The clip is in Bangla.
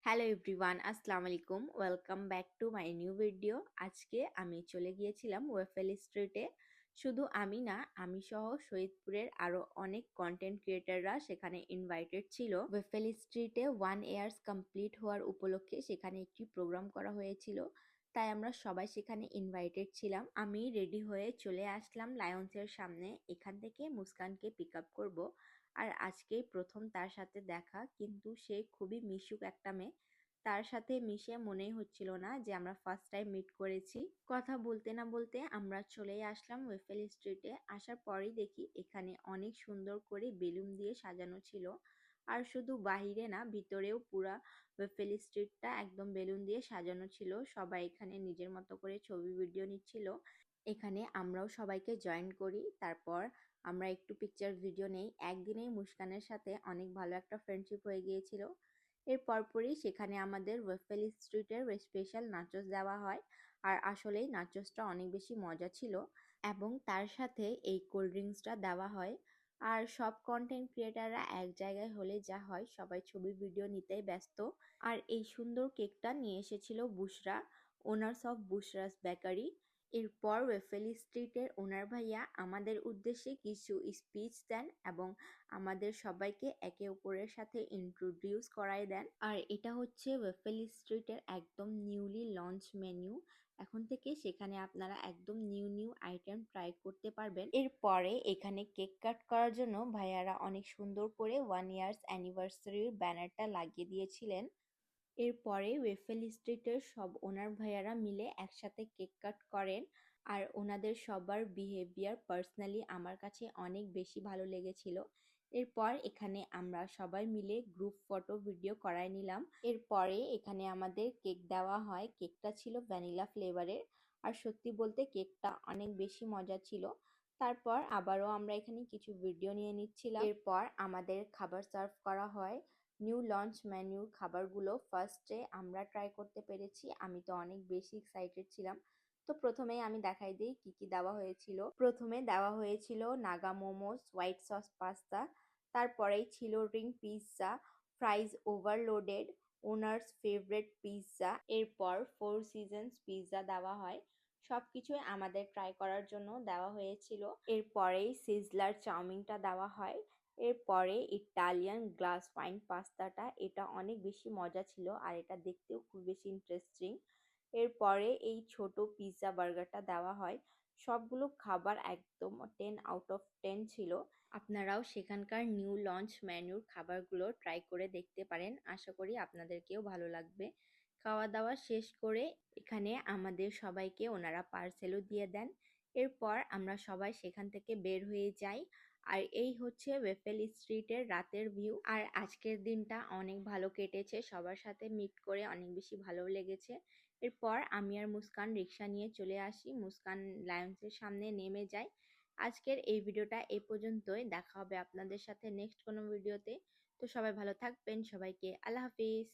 হ্যালো এভরিওয়ান, আসসালামু আলাইকুম। Welcome back to my new video. আজকে আমি চলে গিয়েছিলাম ওয়েফেল স্ট্রিটে। শুধু আমি না, আমি সহ শহীদপুরের আরো অনেক কন্টেন্ট ক্রিয়েটাররা সেখানে ইনভাইটেড ছিল। ওয়েফেল স্ট্রিটে 1 ইয়ার্স কমপ্লিট হওয়ার উপলক্ষে সেখানে একটি প্রোগ্রাম করা হয়েছিল, তাই আমরা সবাই সেখানে ইনভাইটেড ছিলাম। আমি রেডি হয়ে চলে আসলাম লায়ন্সের সামনে। এখান থেকে মুস্কানকে পিক আপ করবো। আর আজকেই প্রথম তার সাথে দেখা, কিন্তু সে খুবই মিশুক একটা মেয়ে। তার সাথে মিশে মনেই হচ্ছিল না যে আমরা ফার্স্ট টাইম মিট করেছি। কথা বলতে না বলতে আমরা চলেই আসলাম ওয়েফেল স্ট্রিটে। আসার পরেই দেখি এখানে অনেক সুন্দর করে বেলুন দিয়ে সাজানো ছিল। আর শুধু বাহিরে না, ভিতরেও পুরা ওয়েফেল স্ট্রিটটা একদম বেলুন দিয়ে সাজানো ছিল। সবাই এখানে নিজের মতো করে ছবি ভিডিও নিচ্ছিল। এখানে আমরাও সবাইকে জয়েন করি। তারপর আমরা একটু পিকচার ভিডিও নেই। একদিনেই মুস্কানের সাথে অনেক ভালো একটা ফ্রেন্ডশিপ হয়ে গিয়েছিল। এর পরপরই সেখানে আমাদের ওয়েফেল স্ট্রিটের স্পেশাল নাচোস দেওয়া হয়। আর আসলেই নাচোসটা অনেক বেশি মজা ছিল, এবং তার সাথে এই কোল্ড ড্রিঙ্কসটা দেওয়া হয়। আর সব কন্টেন্ট ক্রিয়েটাররা এক জায়গায় হলে যা হয়, সবাই ছবি ভিডিও নিতেই ব্যস্ত। আর এই সুন্দর কেকটা নিয়ে এসেছিল বুশরা, ওনার্স অফ বুশরাস বেকারি। এরপর ওয়েফেল স্ট্রিটের ওনার ভাইয়া আমাদের উদ্দেশ্যে কিছু স্পিচ দেন এবং আমাদের সবাইকে একে অপরের সাথে ইন্ট্রোডিউস করায় দেন। আর এটা হচ্ছে ওয়েফেল স্ট্রিটের একদম নিউলি লঞ্চ মেনু। এখন থেকে সেখানে আপনারা একদম নিউ নিউ আইটেম ট্রাই করতে পারবেন। এরপরে এখানে কেক কাট করার জন্য ভাইয়ারা অনেক সুন্দর করে 1 ইয়ার্স অ্যানিভার্সারির ব্যানারটা লাগিয়ে দিয়েছিলেন। এরপরে ওয়েফেল স্ট্রিটের সব ওনার ভাইয়ারা মিলে একসাথে কেক কাট করেন। আর ওনাদের সবার বিহেভিয়ার পার্সোনালি আমার কাছে অনেক বেশি ভালো লেগেছিল। এরপর এখানে আমরা সবাই মিলে গ্রুপ ফটো ভিডিও করায় নিলাম। এরপরে এখানে আমাদের কেক দেওয়া হয়। কেকটা ছিল ভ্যানিলা ফ্লেভারের। আর সত্যি বলতে কেকটা অনেক বেশি মজা ছিল। তারপর আবারও আমরা এখানে কিছু ভিডিও নিয়ে নিচ্ছিলাম। এরপর আমাদের খাবার সার্ভ করা হয়। নিউ লঞ্চ মেনুর খাবারগুলো ফার্স্টে আমরা ট্রাই করতে পেরেছি। আমি তো অনেক বেশি এক্সাইটেড ছিলাম। তো প্রথমেই আমি দেখাই দিই কি কি দেওয়া হয়েছিল। প্রথমে দেওয়া হয়েছিল Naga momos, white sauce pasta. তারপরেই ছিল ring pizza, ফ্রাইজ overloaded, owners favourite pizza. এরপর 4 সিজনস পিৎজা দেওয়া হয়। সবকিছুই আমাদের ট্রাই করার জন্য দেওয়া হয়েছিল। এরপরেই সিজলার চাউমিনটা দেওয়া হয়। এরপরে ইটালিয়ান গ্লাস ওয়াইন পাস্তাটা, এটা অনেক বেশি মজা ছিল আর এটা দেখতেও খুব বেশি ইন্টারেস্টিং। এরপরে এই ছোট পিৎজা বার্গারটা দেওয়া হয়। সবগুলো খাবার একদম 10 আউট অফ 10 ছিল। আপনারাও সেখানকার নিউ লঞ্চ মেনুর খাবারগুলো ট্রাই করে দেখতে পারেন। আশা করি আপনাদেরকেও ভালো লাগবে। খাওয়া দাওয়া শেষ করে এখানে আমাদের সবাইকে ওনারা পার্সেলও দিয়ে দেন। এরপর আমরা সবাই সেখান থেকে বের হয়ে যাই। আর এই হচ্ছে ওয়েফেল স্ট্রিটের রাতের ভিউ। আর আজকের দিনটা অনেক ভালো কেটেছে, সবার সাথে মিট করে অনেক বেশি ভালো লেগেছে। এরপর আমি আর মুস্কান রিক্সা নিয়ে চলে আসি। মুস্কান লায়ন্সের সামনে নেমে যায়। আজকের এই ভিডিওটা এই পর্যন্তই। দেখা হবে আপনাদের সাথে নেক্সট কোনো ভিডিওতে। তো সবাই ভালো থাকবেন। সবাইকে আল্লাহ হাফিজ।